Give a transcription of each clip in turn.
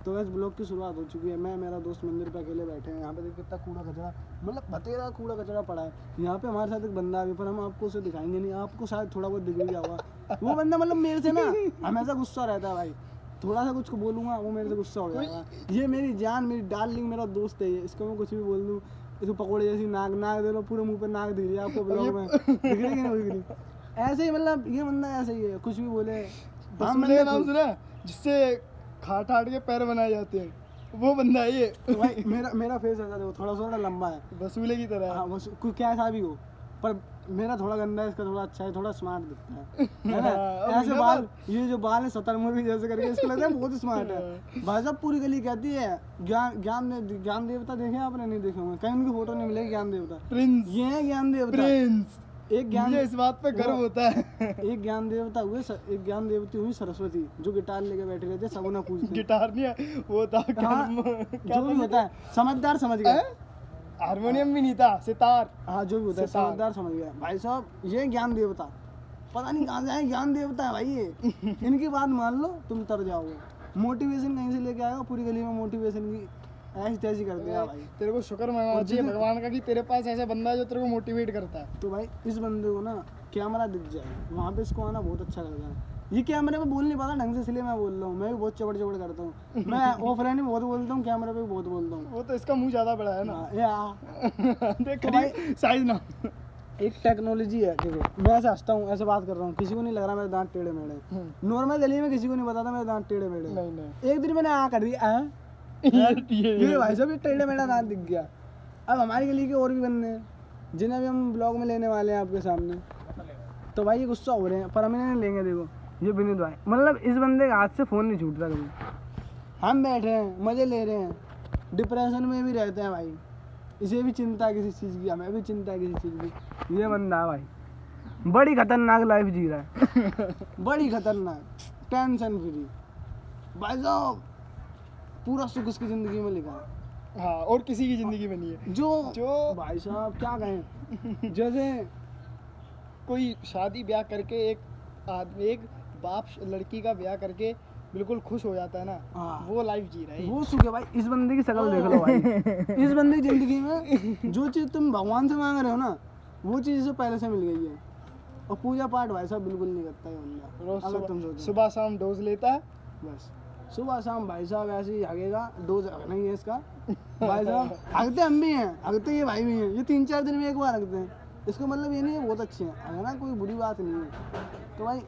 तो वैसे ब्लॉग की शुरुआत हो चुकी है। मैं मेरा दोस्त मंदिर पे अकेले बैठे हैं। यहाँ पे देखिए कितना कूड़ा कचरा, मतलब बतेरा कूड़ा कचरा पड़ा है। यहाँ पे हमारे साथ एक बंदा है, पर हम आपको उसे दिखाएंगे नहीं, आपको शायद थोड़ा बहुत दिख भी गया होगा। वो बंदा मतलब मेरे से ना हमेशा गुस्सा रहता है भाई, थोड़ा सा कुछ बोलूँगा वो मेरे से गुस्सा हो जाएगा। ये मेरी जान, मेरी डार्लिंग, मेरा दोस्त है ये, इसको मैं कुछ भी बोल दूँ, इसको पकौड़े जैसी नाक नाक दे लो, पूरे मुंह पे नाक दिख रही है आपको ब्लॉग में, दिख रही है कि नहीं दिख रही? ऐसे ही मतलब ये बंदा ऐसे ही है, कुछ भी बोले। बसूले का नाम सुना है? जिससे खाट हाट के पैर बनाए जाते हैं, वो बंदा है ये। तो भाई मेरा फेस ऐसा देखो, थोड़ा थोड़ा लंबा है, बसूले की तरह है। हाँ बस कोई क्या ऐसा भी हो, पर मेरा थोड़ा गंदा है, इसका थोड़ा अच्छा है, थोड़ा स्मार्ट दिखता है ना? ऐसे बाल, ये जो बाल है शतरमुर्गी जैसे करके, इसको लगता है बहुत स्मार्ट है भाई साहब। पूरी गली कहती है ज्ञान देवता देखे आपने? नहीं देखे होंगे, कहीं उनकी फोटो नहीं मिलेगी। ज्ञान देवता प्रिंस, ये है ज्ञान देवता। प्रिंस। एक ज्ञान, मुझे इस बात पे गर्व होता है। एक ज्ञान देवता हुए, एक ज्ञान देवती हुई सरस्वती, जो गिटार लेके बैठे रहते, सगुना पूछते। गिटार नहीं है वो था, हाँ, जो भी होता है समझदार, समझ गया। हारमोनियम भी नहीं था, सितार। हाँ जो भी होता है समझदार, समझ गया भाई साहब। ये ज्ञान देवता, पता नहीं कहाँ से आए ज्ञान देवता है भाई ये। इनकी बात मान लो तुम तर जाओगे। मोटिवेशन कहीं से लेके आएगा, पूरी गली में मोटिवेशन की ऐसी तैसी कर दिया भाई। तेरे को शुक्र मनाना चाहिए भगवान का कि तेरे पास ऐसा बंदा है जो तेरे को मोटिवेट करता है। तो भाई इस बंदे को ना कैमरा दिख जाए, वहाँ पे इसको आना बहुत अच्छा लगता है। ये कैमरे में बोल नहीं पाता ढंग से, इसलिए मैं बोल रहा हूँ। मैं भी बहुत चबड़ चबड़ करता हूँ, मैं ऑफलाइन में बहुत बोलता हूँ, कैमरे पे भी बहुत बोलता हूँ। वो तो इसका मुंह ज्यादा बड़ा है ना। देख तो भाई साइज ना। एक टेक्नोलॉजी है, देखो मैं ऐसे हंसता हूँ, ऐसे बात कर रहा हूँ, किसी को नहीं लग रहा मेरे दांत टेढ़े मेढ़े। नॉर्मल गली में किसी को नहीं बताता मेरे दांत टेढ़े मेढ़े। नहीं एक दिन मैंने आ कर दिया ये भाई साहब ये टेढ़े मेढ़ा दांत दिख गया। अब हमारी गली के और भी बंदे हैं जिन्हें भी हम ब्लॉग में लेने वाले हैं आपके सामने। तो भाई ये गुस्सा हो रहे हैं, पर हम इन्हें नहीं लेंगे। देखो ये विनीत भाई, मतलब इस बंदे के हाथ से फ़ोन नहीं छूटता कभी। हम बैठे हैं, मज़े ले रहे हैं, डिप्रेशन में भी रहते हैं भाई। इसे भी चिंता है किसी चीज़ की, हमें भी चिंता है किसी चीज़ की। ये बंदा है भाई, बड़ी खतरनाक लाइफ जी रहा है बड़ी खतरनाक, टेंशन फ्री भाई साहब, पूरा सुख उसकी ज़िंदगी में लिखा है। हाँ, और किसी की जिंदगी में नहीं है। जो भाई साहब क्या कहें, जैसे कोई शादी ब्याह करके एक आदमी, एक बाप लड़की का ब्याह करके बिल्कुल खुश हो जाता है ना, हाँ, वो लाइफ जी रहा है। वो सुख है भाई। इस बंदे की शक्ल देख लो भाई, इस बंदे की जिंदगी में जो चीज़ तुम भगवान से मांग रहे हो ना, वो चीज़ इसे पहले से मिल गई है। और पूजा पाठ भाई साहब बिल्कुल नहीं करता है बंदा। अगर तुम सोचो सुबह शाम डोज लेता है, बस सुबह शाम भाई साहब ऐसे ही हगेगा, डोज नहीं है इसका भाई साहब। हगते हम भी हैं, हगते ये भाई भी हैं, ये 3-4 दिन में एक बार हगते हैं। इसका मतलब ये नहीं है बहुत अच्छे हैं, है ना, कोई बुरी बात नहीं है। तो भाई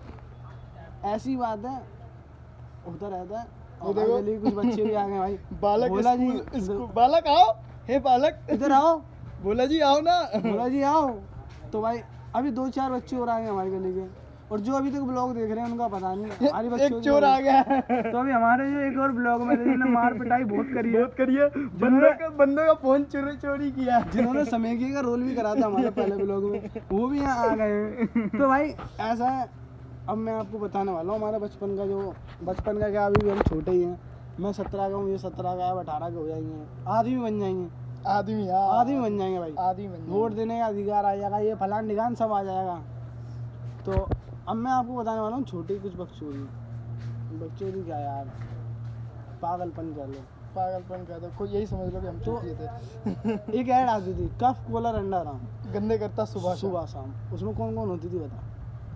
ऐसी बात है, होता रहता है। और देखो गली कुछ बच्चे भी आ गए भाई। बालक बोला जी बालक आओ, हे बालक इधर आओ, बोला जी आओ ना। बोला जी आओ। तो भाई अभी 2-4 बच्चे और आ गए हमारी गली के, और जो अभी तक ब्लॉग देख रहे हैं उनका पता नहीं, हमारी बच्चों एक चोर आ गया। तो अभी हमारे जो एक और ब्लॉग में जिन्होंने मार पिटाई बहुत करी है, बंदों का फोन चोरी किया, जिन्होंने समेकी का रोल भी करा था हमारे पहले ब्लॉग में, वो भी यहाँ आ गए हैं। तो भाई ऐसा है, अब मैं आपको बताने वाला हूँ हमारा बचपन का, जो बचपन का क्या, अभी भी हम छोटे ही हैं। मैं 17 का हूँ, ये 17 का है, 18 के हो जाएंगे, आदमी बन जाएंगे, आदमी बन जाएंगे भाई, आदमी बन वोट देने का अधिकार आ जाएगा, ये फलान ढिकान सब आ जाएगा। तो अब मैं आपको बताने वाला हूँ छोटी कुछ बकचोदी क्या यार, पागलपन कह लो, पागलपन का तो कोई यही समझ लो कि हम चूतिए थे। एक ऐड आती थी, कफ कॉलर अंडा राम, गंदे करता सुबह शाम। उसमें कौन कौन होती थी बता?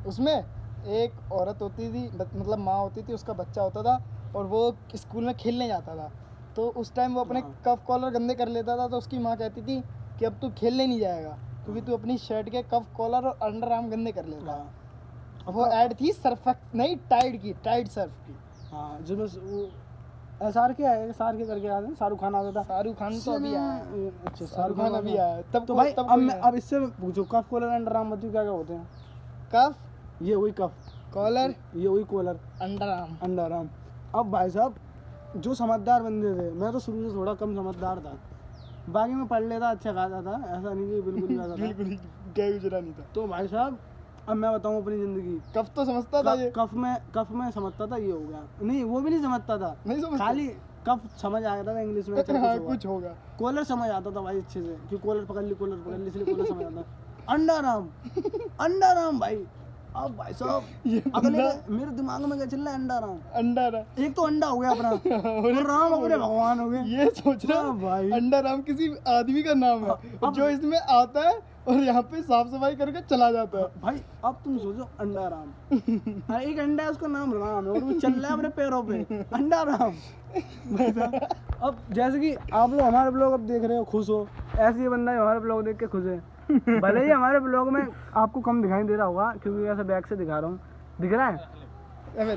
उसमें एक औरत होती थी, मतलब माँ होती थी, उसका बच्चा होता था, और वो स्कूल में खेलने जाता था। तो उस टाइम वो अपने कफ कॉलर गंदे कर लेता था, तो उसकी माँ कहती थी कि अब तू खेलने नहीं जाएगा क्योंकि तू अपनी शर्ट के कफ कॉलर और अंडर आर्म गंदे कर लेता है। वो ऐड थी सर्फ नहीं, टाइड सर्फ की। हाँ, जिसमें वो एसआर के आए, एसआर के करके आते हैं, शाहरुख खान आता था। शाहरुख खान तो अभी आया, अच्छा शाहरुख खान अभी आया तब। तो भाई अब इससे पूछो, कफ कॉलर अंडर आर्म बताओ क्या क्या होते हैं? कफ ये वही कफ, कॉलर ये वही कॉलर, अंडर आर्म। अब भाई साहब जो समझदार बंदे थे, मैं तो शुरू से थोड़ा कम समझदार था, बाकी में पढ़ लेता, अच्छा खाता था, ऐसा नहीं कि बिल्कुल ही खाता था। बिल्कुल ही क्या गुजरा नहीं था। तो भाई साहब अब मैं बताऊं अपनी जिंदगी, कफ तो समझता था, ये कफ में समझता था, ये हो गया नहीं, वो भी नहीं समझता था, खाली कफ समझ आ जाता था इंग्लिश में, कुछ होगा। कॉलर समझ आता था भाई अच्छे से, कि कॉलर पकड़ ली, इसलिए कॉलर समझ आता। अंडर आर्म भाई अब भाई साहब ये अगले मेरे दिमाग में क्या चल रहा है, अंडा राम। अंडा एक तो अंडा हो गया अपना और राम अपने भगवान हो गए। ये सोच रहा हाँ भाई। अंडा राम किसी आदमी का नाम है अब- जो इसमें आता है और यहाँ पे साफ सफाई करके चला जाता है। भाई अब तुम सोचो अंडा राम, हाँ, एक अंडा है उसका नाम राम है और वो चल रहा है अपने पैरों पे, अंडा राम। भाई साहब, अब जैसे कि आप लोग हमारे ब्लॉग अब देख रहे हो, खुश हो, ऐसे ही बंदा हमारे ब्लॉग देख के खुश है। भले ही हमारे ब्लॉग में आपको कम दिखाई दे रहा होगा क्योंकि ऐसे बैक से दिखा रहा हूँ, दिख रहा है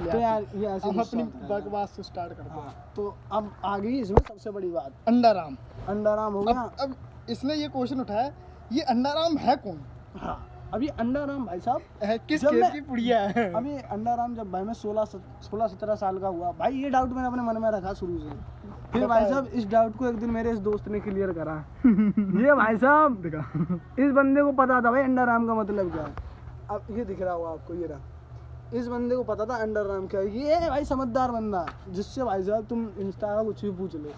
तो यार ये ऐसे हम गुस्सा अपनी होता है। बकवास से स्टार्ट करते हैं। हाँ, तो अब आ गई इसमें सबसे बड़ी बात, अंडा राम। अंडा राम हो गया। अब इसने ये क्वेश्चन उठाया, ये अंडा राम है कौन? हाँ, अभी अंडा राम भाई साहब, है किस जब खेत मैं- की पुड़िया है? अभी अंडा राम जब भाई मैं 16-17 साल का हुआ, भाई ये डाउट मैंने अपने मन में रखा शुरू से। फिर भाई साहब इस डाउट को एक दिन मेरे इस दोस्त ने क्लियर करा। ये भाई साहब देखा इस बंदे को पता था भाई अंडा राम का मतलब क्या है। अब ये दिख रहा होगा आपको, ये रहा, इस बंदे को पता था अंडर राम क्या है। ये है भाई समझदार बंदा, जिससे भाई साहब तुम इंस्टा का कुछ भी पूछ लो।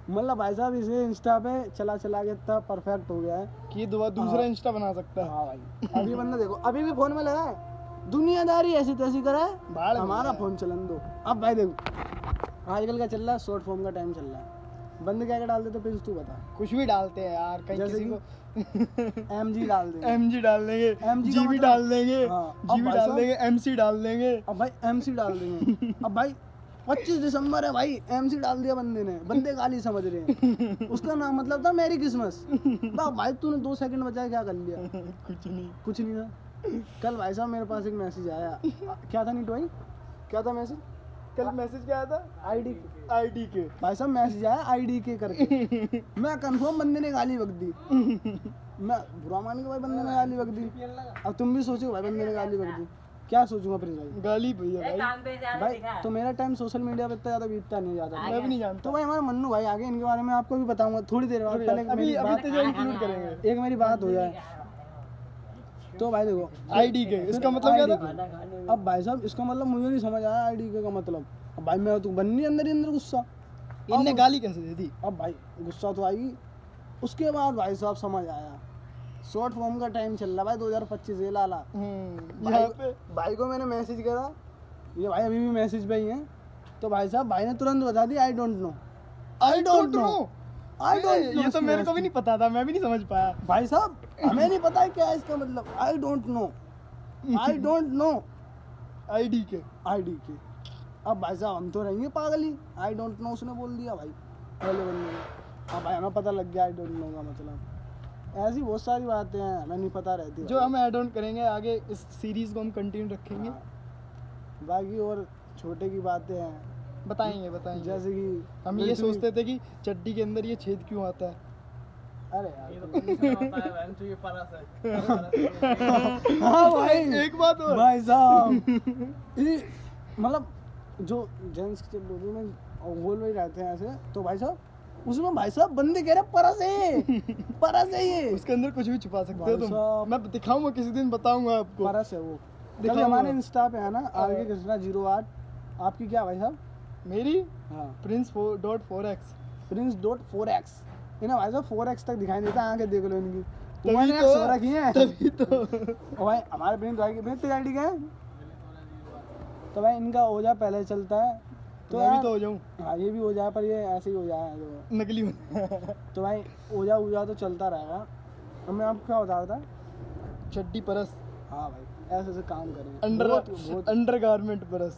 मतलब भाई साहब इसे इंस्टा पे चला चला के इतना परफेक्ट हो गया है। कि दूसरा हाँ। इंस्टा बना सकता है। हाँ भाई, अभी बंदा देखो अभी भी फोन में लगा है, दुनियादारी ऐसी तैसी करा है, बाढ़ में हमारा है। फोन चलन दो। अब भाई देखो आजकल का चल रहा है, शॉर्ट फॉर्म का टाइम चल रहा है, बंदे क्या क्या डाल देते प्रिंस तू बता। कुछ भी डालते हैं यार, कहीं जैसे किसी को MG डाल दे, MG डाल देंगे, MG का जीबी मतलब- डाल देंगे, हाँ, अब जीबी भाई डाल साहब- देंगे, MC डाल देंगे। अब भाई MC डाल देंगे। अब भाई 25 दिसंबर है भाई, MC डाल दिया बंदे ने, बंदे गाली समझ रहे हैं। उसका नाम मतलब था मैरी क्रिसमस। भाई तूने 2 सेकंड बचा क्या कर लिया, कुछ नहीं। कुछ नहीं था। कल भाई साहब मेरे पास एक मैसेज आया, क्या था नीट भाई, क्या था मैसेज, कल मैसेज क्या आया था? आईडी ID के। भाई साहब मैसेज आया आईडी के करके। मैं कंफर्म बंदे ने गाली बक दी, मैं बुरा मान के भाई बंदे ने गाली बक दी। अब तुम भी सोचो भाई बंदे ने गाली बक दी, क्या सोचूंगा प्रिंस भाई। गाली भैया भाई, भाई तो मेरा टाइम सोशल मीडिया पे इतना ज़्यादा बीतता नहीं ज़्यादा। मैं भी नहीं जानता। तो भाई हमारे मन्नू भाई आगे इनके बारे में आपको भी बताऊंगा थोड़ी देर बाद, पहले अभी मेरी अभी बात, तो जो इंक्लूड करेंगे एक मेरी बात हो जाए। तो भाई देखो ID के, इसका मतलब क्या था? ID अब भाई साहब इसका मतलब मुझे नहीं समझ आया आईडी का मतलब। अब भाई मैं तो बननी अंदर ही अंदर गुस्सा। इनने गाली कैसे दे दी? अब भाई गुस्सा तो आएगी, उसके बाद भाई साहब समझ आया, शॉर्ट फॉर्म का टाइम चल रहा भाई 2025 ये लाला। यहाँ पे भाई को मैंने मैसेज करा, ये भाई अभी भी मैसेज पे ही है। तो भाई साहब भाई ने तुरंत बता दिया I don't know, I don't know, I don't know. ये तो मेरे को भी नहीं पता था, मैं भी नहीं समझ पाया। भाई साहब हमें नहीं पता है क्या है इसका मतलब, I don't know, I don't know ID के। आईडी के। अब भाई साहब हम तो रहेंगे पागल ही, आई डोंट नो उसने बोल दिया भाई पहले बंदे ने। अब भाई हमें पता लग गया आई डोंट नो का मतलब। ऐसी बहुत सारी बातें हैं हमें नहीं पता रहती जो हम ऐड ऑन करेंगे आगे, इस सीरीज को हम कंटिन्यू रखेंगे। हाँ। बाकी और छोटे की बातें हैं, बताएंगे बताएंगे। जैसे कि हम ये सोचते थे कि चड्डी के अंदर ये छेद क्यों आता है। अरे यार हाँ भाई एक बात और, भाई साहब ये मतलब जो जेंट्स के बॉडी में गोल में रहते हैं ऐसे, तो भाई साहब उसमें भाई साहब बंदे कह रहे परस है, परस है ये, उसके अंदर कुछ भी छुपा सकते हो भाई तुम। साहब। मैं दिखाऊंगा किसी दिन, बताऊंगा आपको। परस है वो। दिखाओ कभी हमारे ना। इंस्टा पे है ना आगे कृष्णा 08, आपकी क्या भाई साहब? मेरी हाँ Prince.4x। Prince.4x, इन्हें भाई साहब 4x तक दिखाई देता है, आंखें देख लो इनकी, तभी 1x तो- हो रखी है। तभी तो और भाई हमारे प्रिंस भाई की प्रिंस आईडी क्या है? तो भाई इनका ओजा पहले चलता है, तो मैं भी यार तो हो जाऊं हाँ ये भी हो जाए, पर ये ऐसे ही हो जाए तो। नकली तो भाई ओजा ओजा तो चलता रहेगा। और मैं आपको क्या बता रहा था, चड्डी परस, हाँ भाई ऐसे ऐसे काम करें अंडर बहुत अंडरगारमेंट परस।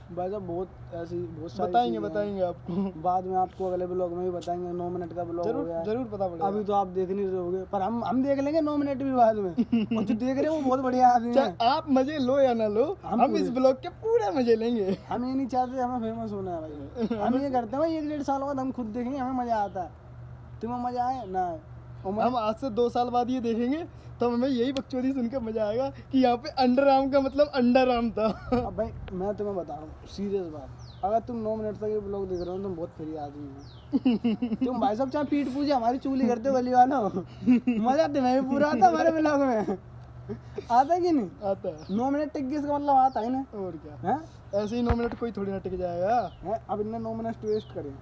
भाई साहब बहुत ऐसी बहुत सारी बताएंगे चीज़ें हैं। बताएंगे आपको, बाद में आपको अगले ब्लॉग में भी बताएंगे, 9 मिनट का ब्लॉग हो जरूर गया है। जरूर पता पड़ेगा। अभी तो आप देख नहीं रहोगे, पर हम देख लेंगे 9 मिनट भी बाद में। और जो देख रहे हैं वो बहुत बढ़िया आदमी है। चाहे आप मजे लो या ना लो, हम हम इस पूरे- ब्लॉग के पूरे मजे लेंगे। हम ये नहीं चाहते हमें फेमस होना है भाई, हम ये करते हैं भाई 1-1.5 साल बाद हम खुद देखेंगे, हमें मजा आता है, तुम्हें मजा आए ना आए। और हम आज से 2 साल बाद ये देखेंगे तो हमें यही बकचोदी सुन के मजा आएगा कि यहाँ पे अंडर आर्म का मतलब अंडर आर्म था। अब भाई मैं तुम्हें बता रहा हूँ सीरियस बात, अगर तुम 9 मिनट तक ये ब्लॉग देख रहे हो तुम बहुत फ्री आदमी हो। तुम भाई साहब चाहे पीठ पूजे हमारी चूली करते हो गली वालों, मजा तुम्हें भी पूरा आता है हमारे ब्लॉग में, आता है कि नहीं? आता है 9 मिनट टिक गई इसका मतलब आता है ना, और क्या, हैं? ऐसे ही 9 मिनट कोई थोड़ी ना टिक जाएगा। हैं? अब इनने 9 मिनट वेस्ट करे,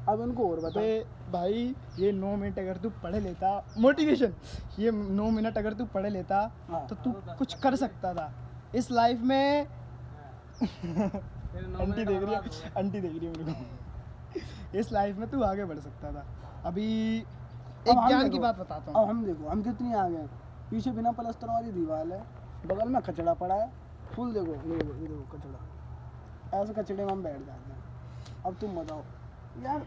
अब इनको और बता। अबे भाई ये 9 मिनट अगर तू पढ़ लेता, मोटिवेशन, ये 9 मिनट अगर तू पढ़ लेता हाँ। तो तू कुछ कर सकता था। इस लाइफ में आंटी देख रही है, आंटी देख रही है मेरे को। इस लाइफ में तू आगे बढ़ सकता था। अभी अब एक हम ज्ञान की देखो, बात बताता अब हूँ। हम देखो हम कितनी आगे हैं। पीछे बिना प्लस्तर वाली दीवार है, बगल में कचड़ा पड़ा है, फुल देखो ये देखो कचड़ा, ऐसे कचड़े में हम बैठ जाते हैं। अब तुम बताओ यार,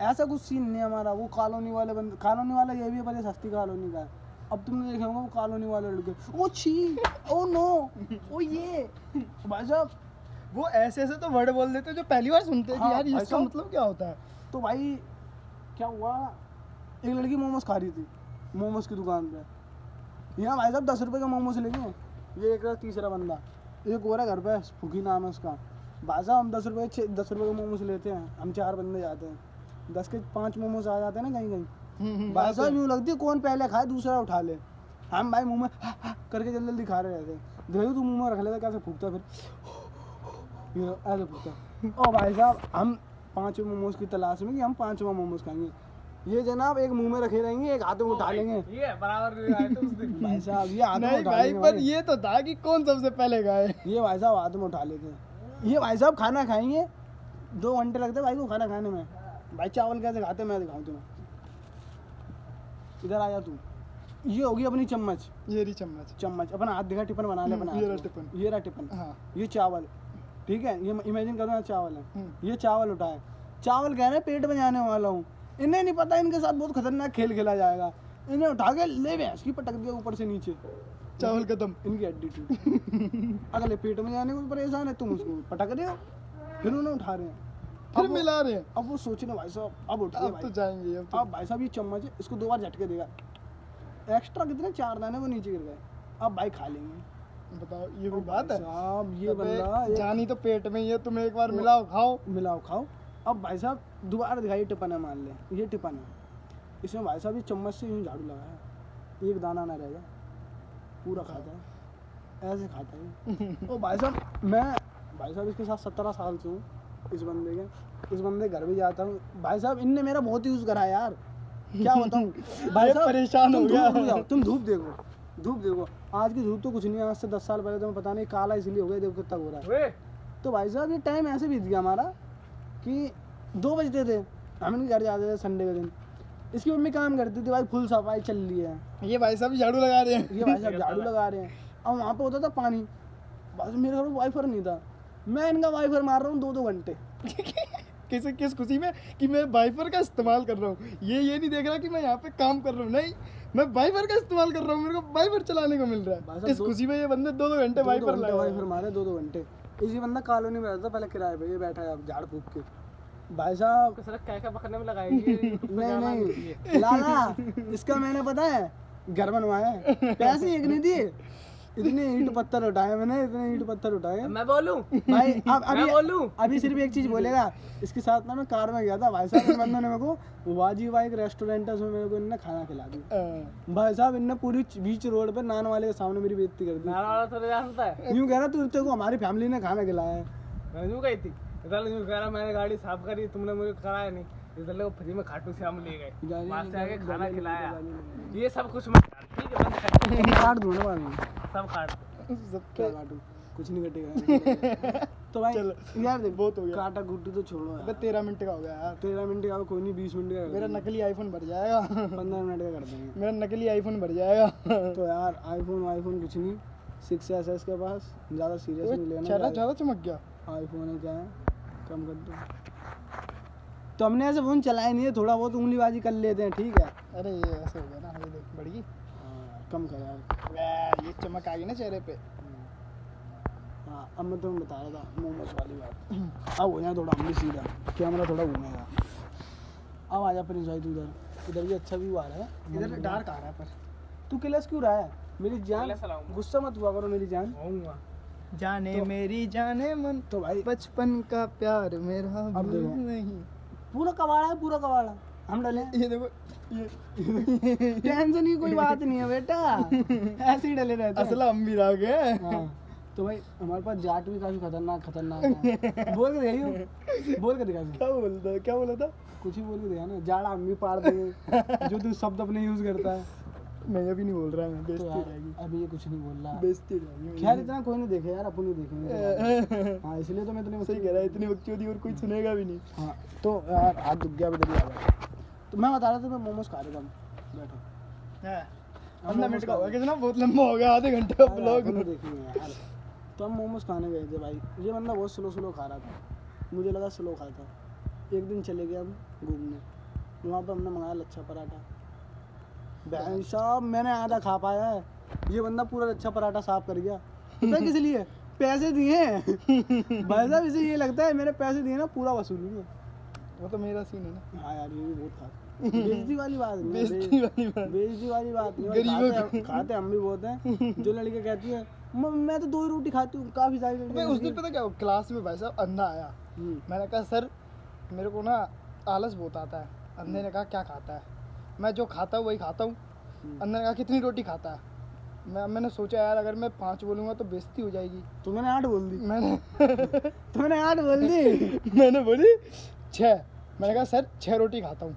ऐसा कुछ सीन नहीं है हमारा। वो कॉलोनी वाले बंदे, कॉलोनी वाला ये भी है पर ये सस्ती कॉलोनी का है। अब तुमने देखा होगा वो कॉलोनी वाले लड़के, ओ छी, ओ नो, ओ ये भाई साहब। वो ऐसे ऐसे तो वर्ड बोल देते हैं जो पहली बार सुनते हैं कि हाँ, यार भाई इसका साहब। मतलब क्या होता है। तो भाई क्या हुआ, एक लड़की मोमोज खा रही थी मोमोज की दुकान पे। यहाँ भाई साहब 10 रुपये का मोमोज लेंगे, ये एक तीसरा बंदा, एक और है घर पे, फुकी नाम है उसका। भाई साहब हम 10 रुपये का मोमोज लेते हैं, हम 4 बंदे जाते हैं, 10 के 5 मोमोज आ जाते हैं ना कहीं कहीं। भाई साहब यूँ लगती है कौन पहले खाए दूसरा उठा ले। हम भाई मुँह में करके जल्दी जल्दी खा रहे रहते। देखो तू मुँह में रख लेता कैसे फूकता, फिर ये ऐसे फूकता। ओ भाई साहब हम 5 मोमोज की तलाश में कि हम 5वां मोमोज खाएंगे। ये जनाब एक मुंह में रखे रहेंगे, एक हाथ में उठा लेंगे। ये बराबर भाई साहब ये हाथ में नहीं उठा भाई, लेंगे पर भाई। ये तो था कि कौन सबसे पहले खाए। ये भाई साहब हाथ में उठा लेते हैं। ये भाई साहब खाना खाएंगे 2 घंटे लगते हैं भाई को खाना खाने में। भाई चावल कैसे खाते हैं मैं दिखाऊं तुम्हें, इधर आ जा तू। ये होगी अपनी चम्मच, ये रही चम्मच। चम्मच अपना हाथ दिखा टिफिन बना ले, बना ये रहा टिफिन। ये रहा टिफिन। हाँ। ये चावल, ठीक है, ये इमेजिन करो ना चावल है। हम्म। ये चावल उठाए, चावल कह रहे हैं पेट में जाने वाला हूँ। इन्हें नहीं पता इनके साथ बहुत खतरनाक खेल खेला जाएगा। इन्हें उठा के ले भैंस की पटक दिया ऊपर से नीचे, चावल खत्म। इनकी हड्डी टूट। अगले पेट में जाने को परेशान है, तुम उसको पटक रहे हो, फिर उन्हें उठा रहे हैं। फिर अब वो- मिला रहे हैं। अब वो सोच रहे भाई साहब अब उठ गए अब तो भाई। जाएंगे अब तो। अब भाई साहब ये चम्मच है, इसको 2 बार झटके देगा, एक्स्ट्रा कितने 4 दाने वो नीचे गिर गए। अब भाई खा लेंगे। बताओ ये कोई बात है। साहब ये अबे, बंदा एक जानी तो पेट में ही है, तुम एक बार मिलाओ खाओ। मिलाओ खाओ। अब भाई साहब दोबारा दिखाइए टिफिन है, मान ले ये टिफिन है, इसमें भाई साहब ये चम्मच से यूँ झाड़ू लगाया, एक दाना ना रहेगा, पूरा खाता है, ऐसे खाता है। ओ भाई साहब मैं भाई साहब इसके साथ 17 साल से हूँ, इस बंदे घर भी जाता हूँ। भाई साहब इनने मेरा बहुत यूज़ करा है यार, क्या बताऊँ। भाई ये साहब परेशान हो तुम गया। धूप रुक जाओ, तुम धूप देखो, आज की धूप तो कुछ नहीं है, आज से 10 साल पहले तो मैं पता नहीं काला इसलिए हो गया, देखो कितना हो रहा है। तो भाई साहब ये टाइम ऐसे बीत गया हमारा कि 2 बजते थे, हम इनके घर जाते थे संडे के दिन। इसकी मम्मी काम करती थी भाई, फुल सफाई चल रही है, ये भाई साहब झाड़ू लगा रहे हैं। ये भाई साहब झाड़ू लगा रहे हैं। और वहाँ पे होता था पानी, बस मेरे घर में वाईफाई नहीं था, मैं इनका वाईफाई मार रहा हूँ 2-2 घंटे। किस खुशी में कि मैं वाइफर का इस्तेमाल कर रहा हूँ। ये नहीं देख रहा कि मैं यहाँ पे काम कर रहा हूँ, नहीं मैं वाइफर का इस्तेमाल कर रहा हूँ, मेरे को वाइफर चलाने को मिल रहा भाई है। साहब इस खुशी में ये बंदे 2-2 घंटे वाइफर लगा वाईफाई मारे 2-2 घंटे। इसी बंदा कॉलोनी में रहता था पहले किराए पे, ये बैठा है अब झाड़ फूक के। भाई साहब क्या पकड़ने में लगाएगी नहीं लाला, इसका मैंने पता है घर बनवाया है, पैसे एक नहीं दिए, इतने ईंट पत्थर उठाए मैंने, इतने ईंट पत्थर उठाए मैं बोलूं भाई। अब मैं बोलूं अभी सिर्फ एक चीज बोलेगा, इसके साथ ना मैं कार में गया था भाई साहब, इस बंदे ने मेरे को वाजीवा एक रेस्टोरेंट है उसमें मेरे को इनने खाना खिला दिया भाई साहब। इनने पूरी बीच रोड पे नान वाले के सामने मेरी बेइज्जती कर नारा वाला थोड़ा जानता है दी। यूं कह रहा तू तेरे को हमारी फैमिली ने खाना खिलाया है। मैं यूं गई थी, इधर यूं कह रहा मैंने गाड़ी साफ करी, तुमने मुझे कराया नहीं, इधर लोग फ्री में खाटू श्याम ले गए, गाली वहां से आके खाना गाली खिलाया। गाली ये सब कुछ मैं ठीक है, बंद कर काट दूँ ना बाद में, सब काट दो। क्या काटूं, कुछ नहीं कटेगा। तो भाई चल, यार देख बहुत हो गया। काटा कुट्टी तो छोड़ो अबे यार, 13 मिनट का हो गया यार। 13 मिनट का कोई नहीं, 20 मिनट का कर मेरा देंगे। नकली आईफोन भर जाएगा। 15 मिनट का कर देंगे। मेरा नकली आईफोन भर जाएगा। तो यार आईफोन कुछ नहीं, 6s के पास ज़्यादा सीरियस नहीं लेना। ज़्यादा चमक गया। आईफोन है क्या है, कम कर दो। तो हमने ऐसे फ़ोन चलाया नहीं है, थोड़ा बहुत उंगलीबाजी कर लेते हैं, ठीक है। अरे ये ऐसे हो गया ना, ये देख बढ़ गई। हाँ, कम कर यार। वाह, ये चमक आ गई ना चेहरे पे। हाँ अब मैं तुम्हें बता रहा था मोमोज वाली बात। अब हो जाए थोड़ा हम भी सीधा, कैमरा थोड़ा घूमेगा। अब आ जा प्रिंस भाई, तू इधर भी अच्छा व्यू आ रहा है। इधर डार्क आ रहा है पर। तू क्लास क्यों रहा है मेरी जान, क्लास चलाऊंगा। गुस्सा मत हुआ करो मेरी जान। होऊंगा जाने तो- मेरी जाने मन, तो भाई बचपन का प्यार मेरा अब भूल देखो। नहीं। पूरा कबाड़ा है, पूरा कबाड़ा हम डले। ये देखो, ये टेंशन की कोई बात नहीं है बेटा, ऐसे ही डले रहते हैं। असला हम भी रह गए। हाँ, तो भाई हमारे पास जाट भी काफी खतरनाक है। बोल के दिखाइयो, बोल के दिखाइयो। क्या बोला था? कुछ ही बोल के दिखा ना, जाट हम भी पार देंगे जो तू शब्द अपने यूज करता है। मैं अभी नहीं बोल रहा, मैं तो बेइज्जती हो यार जाएगी, अभी ये कुछ नहीं बोल रहा। बेइज्जती हो जाएगी। खैर इतना कोई नहीं देखे यार, अपन ही देखेंगे। हाँ इसलिए तो मैं इतनी सही कह रहा है, इतनी बकचोदी और कोई सुनेगा भी नहीं। हाँ तो यार हाथ दुख गया, अभी आ गया। तो मैं बता रहा था, मैं मोमोज खा रहा था, बैठो। हाँ, 15 मिनट का होगा कितना, बहुत लंबा हो गया, आधे घंटे का ब्लॉग। अपन देखेंगे यार। तो हम मोमोज खाने गए थे भाई, ये बंदा बहुत स्लो खा रहा था, मुझे लगा स्लो खाता। एक दिन चले गए हम घूमने, वहाँ पर हमने मंगाया लच्छा पराठा। भाई साहब मैंने आधा खा पाया है, ये बंदा पूरा लच्छा पराठा साफ कर गया। पता है किस लिए? पैसे दिए। भाई साहब इसे ये लगता है मेरे पैसे दिए ना पूरा वसूलूंगा। वो तो मेरा सीन है ना। हाँ यार ये भी बहुत खा बेइज्जती वाली बात नहीं है, बेइज्जती वाली बात। बेइज्जती वाली बात नहीं है। गरीबों खाते हम भी बहुत हैं। जो लड़के कहती है मैं तो 2 ही रोटी खाती हूँ, काफी सारी मैं लड़कियां उस दिन कहती पता क्या हुआ? क्लास में भाई साहब अंधा आया, हैं, मैंने कहा सर मेरे को ना आलस बहुत आता है। अंधे ने कहा क्या खाता है? मैं जो खाता हूँ वही खाता हूँ। अंधे ने कहा कितनी रोटी खाता है? मैंने सोचा यार अगर मैं 5 बोलूँगा तो बेइज्जती हो जाएगी। तो मैंने 8 बोल दी। मैंने 8 बोल दी। मैंने बोली 6। मैंने कहा सर 6 रोटी खाता हूँ।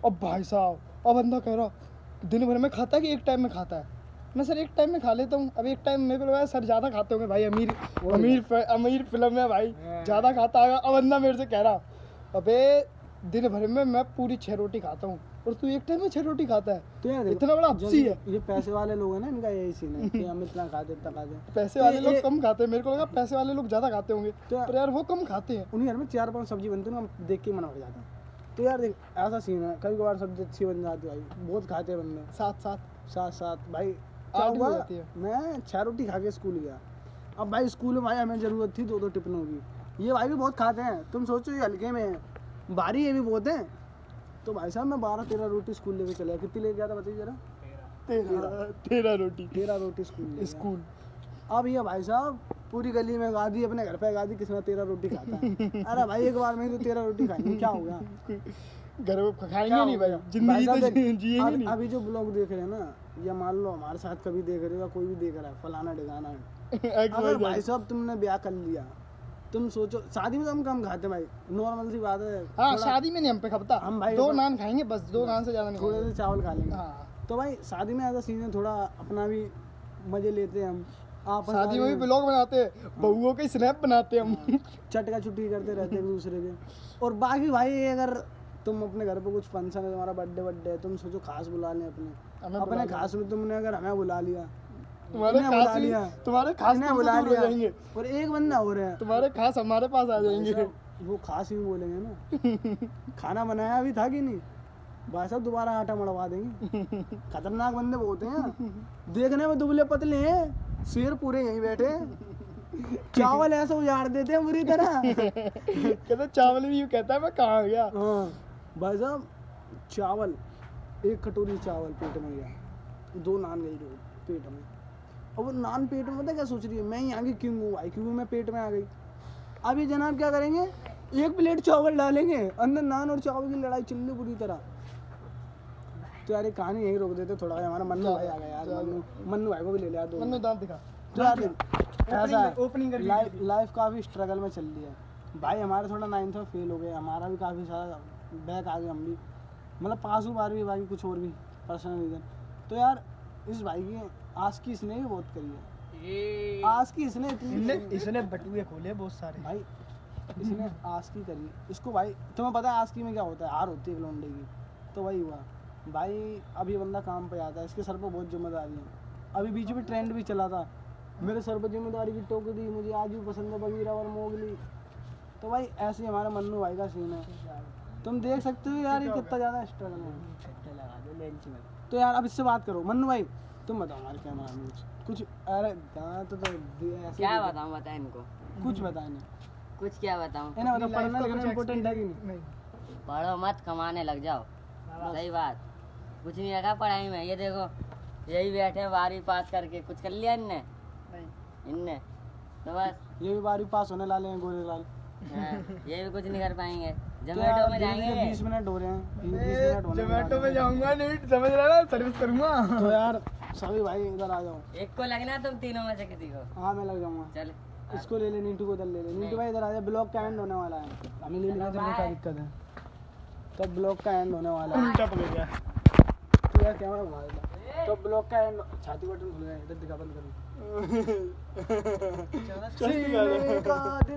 अब भाई साहब अब अंधा कह रहा दिन भर में खाता है कि एक टाइम में खाता है? मैं सर एक टाइम में खा लेता हूँ। अब एक टाइम मेरे को लगा सर ज़्यादा खाते होंगे भाई, अमीर फिल्म है भाई, ज़्यादा खाता होगा। अब अंधा मेरे से कह रहा अबे दिन भर में मैं पूरी 6 रोटी खाता हूँ और तू एक टाइम में 6 रोटी खाता है? तो यार देखो, इतना बड़ा हपसी है। ये पैसे वाले लोग हैं ना, इनका यही सीन है कि हम इतना खाते इतना खाते। पैसे तो वाले ये- लोग कम खाते हैं, मेरे को लगा पैसे वाले लोग ज़्यादा खाते होंगे, तो पर यार वो कम खाते हैं। उन्हीं घर में 4-5 सब्जी बनती है ना, हम देख के मना हो जाता है। तो यार देख ऐसा सीन है, कभी कभार सब्जी अच्छी बन जाती है भाई, बहुत खाते हैं बंदे साथ साथ भाई। क्या 8 भी हो हुआ, जाती है। मैं 6 रोटी खा के स्कूल गया। अब भाई स्कूल में भाई हमें ज़रूरत थी 2-2 टिफिनों की। ये भाई भी बहुत खाते हैं, तुम सोचो ये हल्के में है, भारी ये भी बहुत है। तो भाई साहब मैं 12-13 रोटी स्कूल लेके चला। कितनी लेके गया था बताइए जरा? 13 रोटी 13 रोटी स्कूल ले गया। स्कूल। अब ये भाई साहब पूरी गली में गा दी, अपने घर पे गा दी, किसने 13 रोटी खाता है। अरे भाई एक बार में ही तो 13 रोटी खाएंगे, क्या हो गया? घर में क्या खाएंगे हो नहीं भाई, गया? जिंदगी भाई तो साहब देख, जिएंगे नहीं। अभी जो ब्लॉग देख रहे हैं ना, या मान लो हमारे साथ कभी देख रहे हो या कोई भी देख रहा है, फलाना ढिकाना है। अगर भाई साहब तुमने ब्याह कर लिया, तुम सोचो शादी में तो हम कम खाते भाई, नॉर्मल सी बात है। हाँ थोड़ा- शादी में नहीं हम पे खपता, हम भाई 2 नान खाएंगे बस, 2 नान से ज्यादा नहीं थोड़े खाएंगे। से चावल खा लेंगे। हाँ तो भाई शादी में ऐसा सीन है, थोड़ा अपना भी मजे लेते हैं हम। आपस शादी में भी वाले- ब्लॉग बनाते हैं, बहुओं के स्नैप बनाते हैं हम। चटका चुटकी करते रहते हैं एक दूसरे के। और बाकी भाई अगर तुम अपने घर पे कुछ फंक्शन है, तुम्हारा बर्थडे है, तुम सोचो खास बुला लें हमें अपने बुला खास में, तुमने अगर हमें बुला लिया, तुम्हारे इन्हें बुला खास लिया, तुम्हारे खास इन्हें तुमसे बुला दूर हो लिया, जाएंगे, और एक बंदा हो रहा है, तुम्हारे खास हमारे पास आ जाएंगे। वो खास ही बोलेंगे ना। खाना बनाया भी था कि नहीं भाई साहब, दोबारा आटा मड़वा देंगे। खतरनाक बंदे बहुत हैं, देखने में दुबले पतले हैं, शेर पूरे यहीं बैठे हैं। चावल ऐसा उजाड़ देते हैं बुरी तरह। कहते चावल भी यूं कहता है मैं कहाँ गया। हाँ भाई साहब चावल, 1 कटोरी चावल पेट में गया, 2 नान गई पेट में। और वो नान पेट में पता क्या सोच रही है, मैं यहाँ की किंग हूँ भाई, क्योंकि मैं पेट में आ गई। अब ये जनाब क्या करेंगे, 1 प्लेट चावल डालेंगे, अंदर नान और चावल की लड़ाई चल रही बुरी तरह। तो यार ये कहानी यहीं रोक देते थोड़ा, हमारा मन्नू भाई आ गया यार, मन्नू भाई को भी ले लिया दो। मन्नू दांत दिखा। तो यार ऐसा है, ओपनिंग करके लाइफ काफ़ी स्ट्रगल में चल रही है भाई। हमारे थोड़ा 9th में फेल हो गए, हमारा भी काफ़ी सारा बैक आ गए, हम भी मतलब पास हुआ 12वीं, बाकी कुछ और भी पर्सनल रीज़न। तो यार इस भाई की आस्की इसने भी बहुत करी है, आस्की इसने इतनी इसने बटुए खोले बहुत सारे भाई, इसने आस्की करी इसको भाई। तुम्हें पता है आस्की में क्या होता है, हार होती है एक लौंडे की। तो वही हुआ भाई, अब ये बंदा काम पे आता है, इसके सर पर बहुत जिम्मेदारी है। अभी बीच में ट्रेंड भी चला था, मेरे सर पर जिम्मेदारी की टोक दी, मुझे आज भी पसंद है बगीरा और मोगली। तो भाई ऐसे ही हमारा मन्नू भाई का सीन है, तुम देख सकते हो यार ये कितना ज़्यादा स्ट्रगल है। तो यार अब इससे बात करो, मन्नू भाई तुम बताओ हमारे कैमरा में कुछ। अरे दांत तो ऐसे क्या बताऊं, बता इनको कुछ बताए नहीं, कुछ क्या बताऊं। इन्हें बताओ पढ़ना लिखना इम्पोर्टेंट है कि नहीं? पढ़ो मत, कमाने लग जाओ, सही बात। कुछ नहीं रखा पढ़ाई में, ये देखो यही बैठे हैं 12वीं पास करके, कुछ कर लिया इनने तो बस। ये भी 12वीं पास होने वाले हैं गोरे लाल। हाँ, ये भी कुछ नहीं कर पाएंगे। तो जोमेटो यार में धीरे-धीरे जाएंगे। 20 मिनट हो रहे हैं, 20 मिनट होने जोमेटो वाले में हैं। जाऊंगा नहीं, समझ रहा ना, सर्विस करूंगा। तो यार सभी भाई इधर आ जाओ। एक को लगना तुम तीनों में से किसी को। हाँ मैं लग जाऊंगा, चल इसको ले ले, नीटू को इधर ले ले। नीटू भाई इधर आ जा, ब्लॉग का एंड होने वाला है, हमें ले लेने में क्या दिक्कत है। तो ब्लॉग का एंड होने वाला है। उल्टा पकड़ गया। तू यार कैमरा घुमा देता। तो ब्लॉग का छाती बटन खुल गया, इधर दिखा बंद करो। सीने का